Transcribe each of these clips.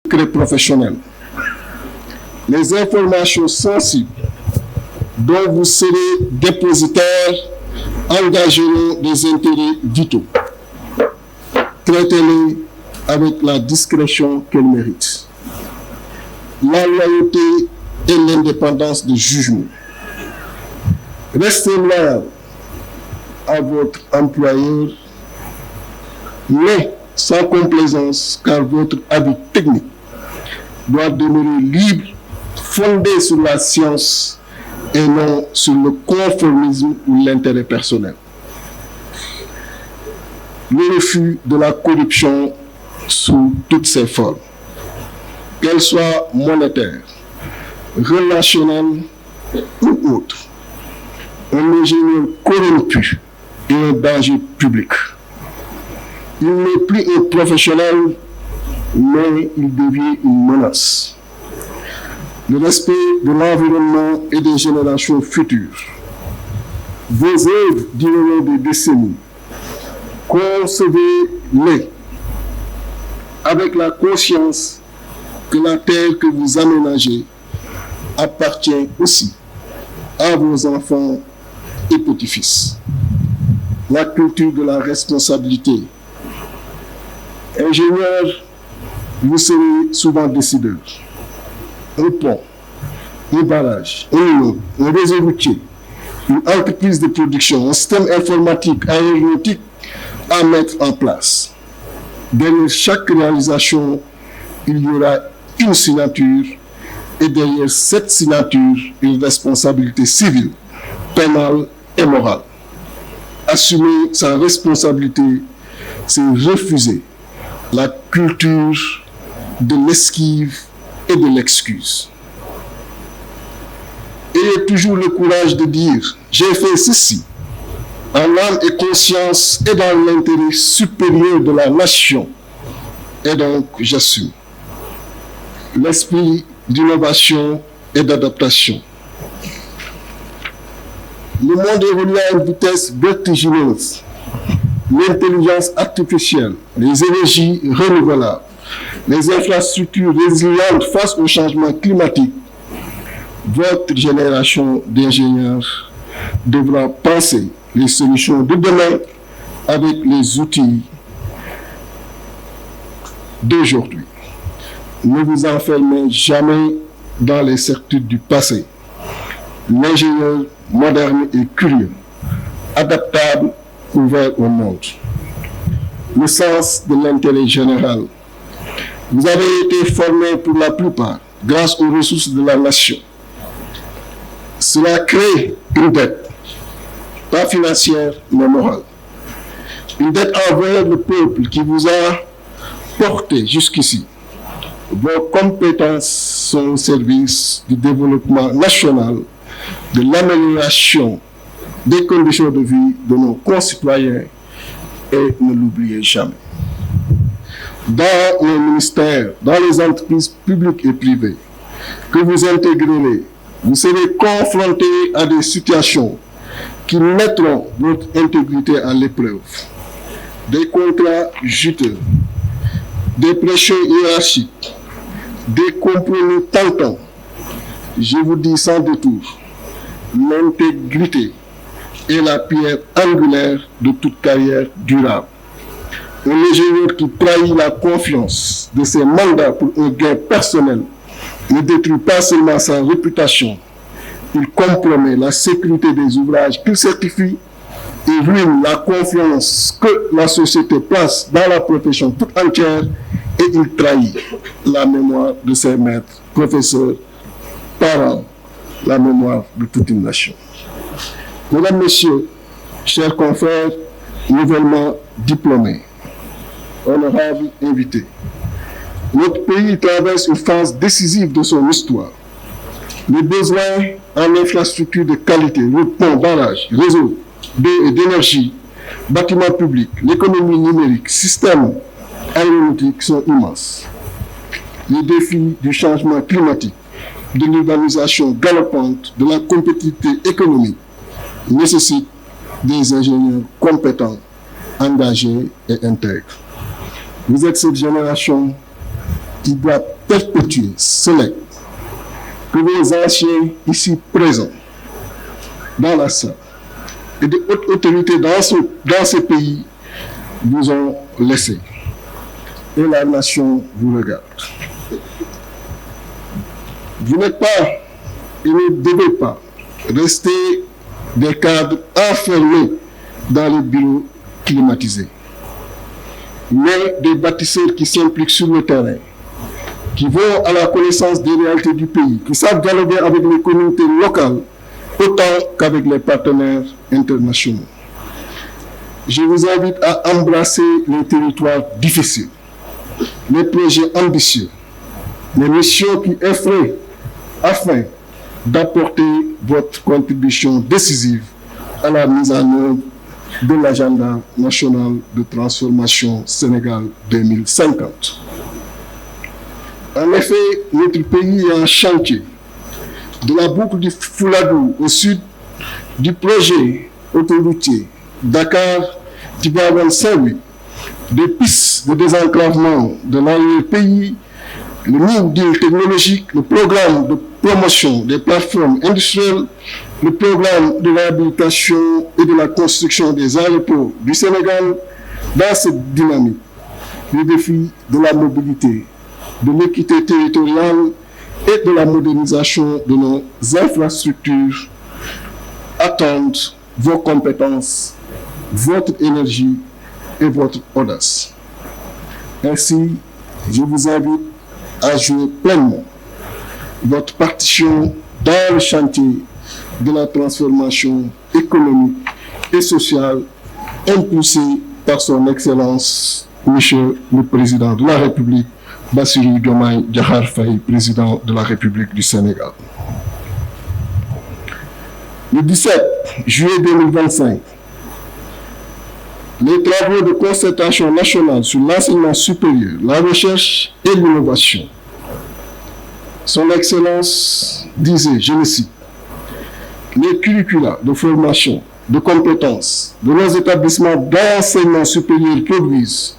secret professionnel. Les informations sensibles dont vous serez dépositaire engageront des intérêts vitaux. Traitez-les avec la discrétion qu'elles méritent. La loyauté et l'indépendance de jugement. Restez loyal à votre employeur, mais sans complaisance, car votre habit technique doit demeurer libre, fondé sur la science et non sur le conformisme ou l'intérêt personnel. Le refus de la corruption sous toutes ses formes, qu'elle soit monétaire, relationnelle ou autre. Un ingénieur corrompu est un danger public. Il n'est plus un professionnel, mais il devient une menace. Le respect de l'environnement et des générations futures. Vos œuvres dureront des décennies. Concevez-les avec la conscience que la terre que vous aménagez appartient aussi à vos enfants et petits-fils. La culture de la responsabilité. Ingénieur, vous serez souvent décideur. Un pont, un barrage, un immeuble, un réseau routier, une entreprise de production, un système informatique, aéronautique à mettre en place. Derrière chaque réalisation, il y aura une signature et derrière cette signature, une responsabilité civile, pénale et morale. Assumer sa responsabilité, c'est refuser la culture de l'esquive et de l'excuse. Ayez toujours le courage de dire « j'ai fait ceci » en âme et conscience et dans l'intérêt supérieur de la nation. Et donc, j'assume. L'esprit d'innovation et d'adaptation. Le monde évolue à une vitesse vertigineuse. L'intelligence artificielle, les énergies renouvelables, les infrastructures résilientes face au changement climatique. Votre génération d'ingénieurs devra penser les solutions de demain avec les outils d'aujourd'hui. Ne vous enfermez jamais dans les certitudes du passé. L'ingénieur moderne et curieux, adaptable, ouvert au monde. Le sens de l'intérêt général. Vous avez été formés pour la plupart grâce aux ressources de la nation. Cela crée une dette, pas financière, mais morale. Une dette envers le peuple qui vous a porté jusqu'ici. Vos compétences sont au service du développement national, de l'amélioration des conditions de vie de nos concitoyens et ne l'oubliez jamais. Dans les ministères, dans les entreprises publiques et privées que vous intégrerez, vous serez confrontés à des situations qui mettront votre intégrité à l'épreuve. Des contrats juteux, des pressions hiérarchiques, des compromis tentants. Je vous dis sans détour, l'intégrité est la pierre angulaire de toute carrière durable. Un ingénieur qui trahit la confiance de ses mandats pour un gain personnel ne détruit pas seulement sa réputation, il compromet la sécurité des ouvrages qu'il certifie et ruine la confiance que la société place dans la profession toute entière et il trahit la mémoire de ses maîtres, professeurs, parents, la mémoire de toute une nation. Mesdames, Messieurs, chers confrères, nouvellement diplômés, honorables invités, notre pays traverse une phase décisive de son histoire. Les besoins en infrastructures de qualité, routes, ponts, barrages, réseaux d'eau et d'énergie, bâtiments publics, l'économie numérique, système aéronautique sont immenses. Les défis du changement climatique, de l'urbanisation galopante, de la compétitivité économique nécessitent des ingénieurs compétents, engagés et intègres. Vous êtes cette génération qui doit perpétuer ce legs que vos anciens ici présents dans la salle et de hautes autorités dans ce pays vous ont laissé. Et la nation vous regarde. Vous n'êtes pas et ne devez pas rester des cadres enfermés dans les bureaux climatisés, mais des bâtisseurs qui s'impliquent sur le terrain, qui vont à la connaissance des réalités du pays, qui savent dialoguer avec les communautés locales autant qu'avec les partenaires internationaux. Je vous invite à embrasser les territoires difficiles, les projets ambitieux, les missions qui effraient, afin d'apporter votre contribution décisive à la mise en œuvre de l'agenda national de transformation Sénégal 2050. En effet, notre pays est en chantier. De la boucle du Fouladou au sud du projet autoroutier Dakar-Tivaouane-Saint-Louis, des pistes de désenclavement de l'arrière-pays, le New Deal technologique, le programme de promotion des plateformes industrielles, le programme de réhabilitation et de la construction des aéroports du Sénégal. Dans cette dynamique, les défis de la mobilité, de l'équité territoriale et de la modernisation de nos infrastructures attendent vos compétences, votre énergie et votre audace. Ainsi, je vous invite à jouer pleinement votre partition dans le chantier de la transformation économique et sociale impulsée par son Excellence, Monsieur le Président de la République, Bassirou Diomaye Diakhar Faye, Président de la République du Sénégal. Le 17 juillet 2025, les travaux de concertation nationale sur l'enseignement supérieur, la recherche et l'innovation. Son Excellence disait, je le cite, les curricula de formation, de compétences de nos établissements d'enseignement supérieur produisent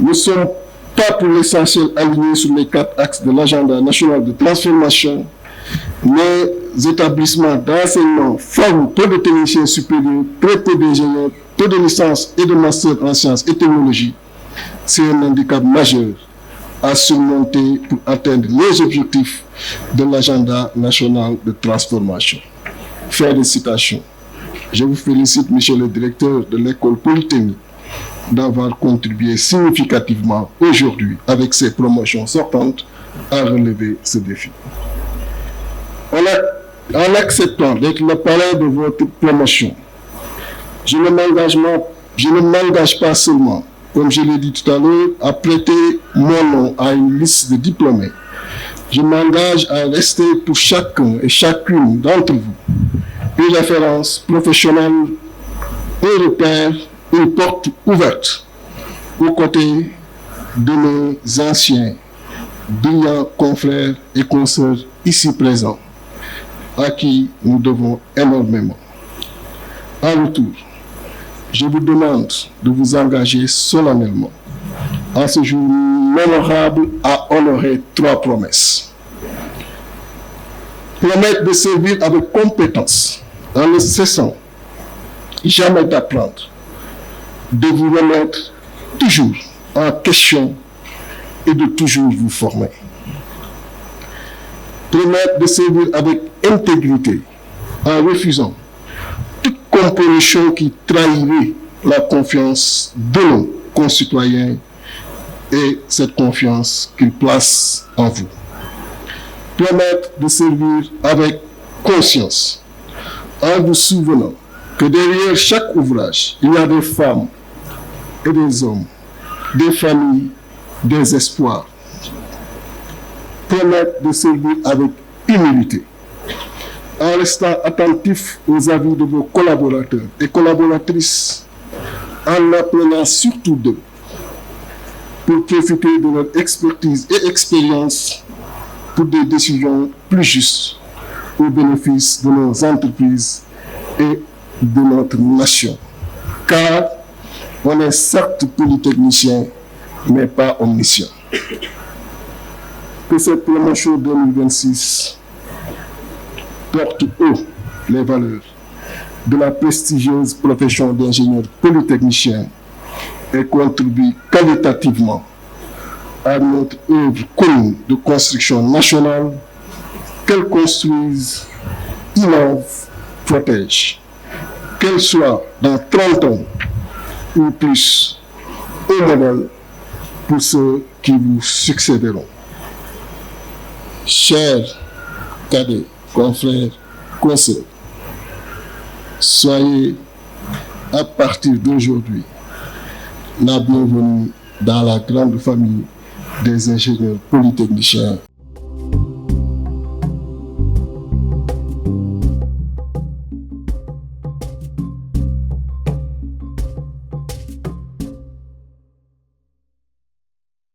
ne sont pas pour l'essentiel alignés sur les 4 axes de l'agenda national de transformation. Les établissements d'enseignement forment peu de techniciens supérieurs, très peu d'ingénieurs, peu de licences et de masters en sciences et technologies. C'est un handicap majeur à surmonter pour atteindre les objectifs de l'agenda national de transformation. Fin de citation. Je vous félicite, monsieur le directeur de l'école polytechnique, d'avoir contribué significativement aujourd'hui avec ces promotions sortantes à relever ce défi. En acceptant d'être le parrain de votre promotion, je ne m'engage pas seulement, comme je l'ai dit tout à l'heure, à prêter mon nom à une liste de diplômés. Je m'engage à rester pour chacun et chacune d'entre vous une référence professionnelle, un repère, une porte ouverte aux côtés de nos anciens, brillants confrères et consoeurs ici présents, à qui nous devons énormément. En retour, je vous demande de vous engager solennellement en ce jour mémorable à honorer 3 promesses. Promettre de servir avec compétence, en ne cessant jamais d'apprendre, de vous remettre toujours en question et de toujours vous former. Promettre de servir avec intégrité en refusant toute compromission qui trahirait la confiance de nos concitoyens et cette confiance qu'ils placent en vous. Promettre de servir avec conscience en vous souvenant que derrière chaque ouvrage, il y a des femmes et des hommes, des familles, des espoirs. Promettre de servir avec humilité, en restant attentif aux avis de vos collaborateurs et collaboratrices, en apprenant surtout d'eux, pour profiter de leur expertise et expérience pour des décisions plus justes au bénéfice de nos entreprises et de notre nation. Car on est certes polytechnicien, mais pas omniscient. que cette promotion 2026 porte haut les valeurs de la prestigieuse profession d'ingénieur polytechnicien et contribue qualitativement à notre œuvre commune de construction nationale, qu'elle construise, innove, protège, qu'elle soit dans 30 ans ou plus un modèle pour ceux qui vous succéderont. Chers cadets, confrères, consoeurs, soyez à partir d'aujourd'hui la bienvenue dans la grande famille des ingénieurs polytechniciens.